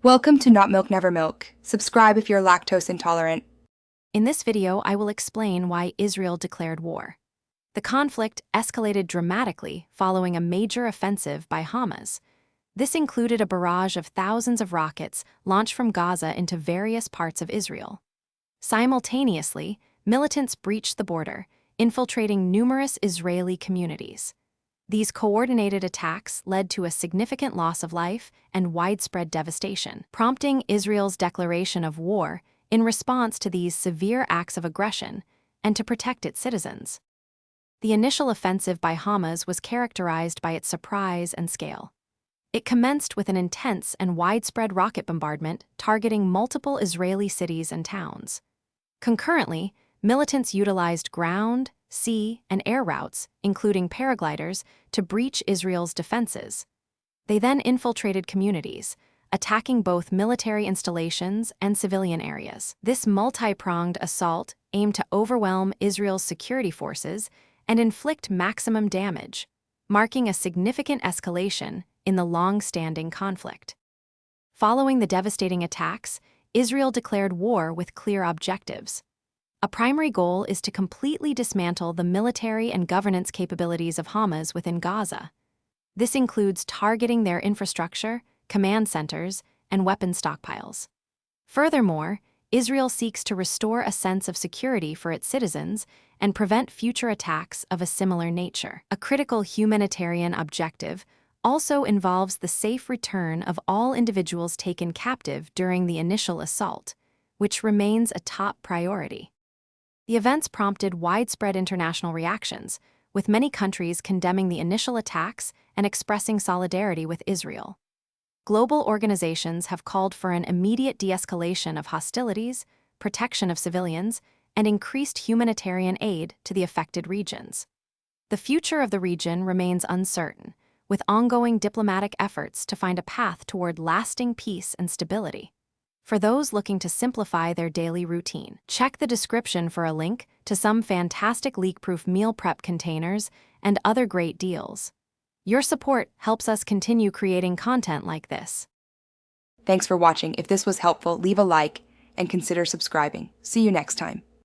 Welcome to Not Milk Never Milk. Subscribe if you're lactose intolerant. In this video, I will explain why Israel declared war. The conflict escalated dramatically following a major offensive by Hamas. This included a barrage of thousands of rockets launched from Gaza into various parts of Israel. Simultaneously, militants breached the border, infiltrating numerous Israeli communities. These coordinated attacks led to a significant loss of life and widespread devastation, prompting Israel's declaration of war in response to these severe acts of aggression and to protect its citizens. The initial offensive by Hamas was characterized by its surprise and scale. It commenced with an intense and widespread rocket bombardment targeting multiple Israeli cities and towns. Concurrently, militants utilized ground, sea, and air routes, including paragliders, to breach Israel's defenses. They then infiltrated communities, attacking both military installations and civilian areas. This multi-pronged assault aimed to overwhelm Israel's security forces and inflict maximum damage, marking a significant escalation in the long-standing conflict. Following the devastating attacks, Israel declared war with clear objectives. A primary goal is to completely dismantle the military and governance capabilities of Hamas within Gaza. This includes targeting their infrastructure, command centers, and weapon stockpiles. Furthermore, Israel seeks to restore a sense of security for its citizens and prevent future attacks of a similar nature. A critical humanitarian objective also involves the safe return of all individuals taken captive during the initial assault, which remains a top priority. The events prompted widespread international reactions, with many countries condemning the initial attacks and expressing solidarity with Israel. Global organizations have called for an immediate de-escalation of hostilities, protection of civilians, and increased humanitarian aid to the affected regions. The future of the region remains uncertain, with ongoing diplomatic efforts to find a path toward lasting peace and stability. For those looking to simplify their daily routine, check the description for a link to some fantastic leak-proof meal prep containers and other great deals. Your support helps us continue creating content like this. Thanks for watching. If this was helpful, leave a like and consider subscribing. See you next time.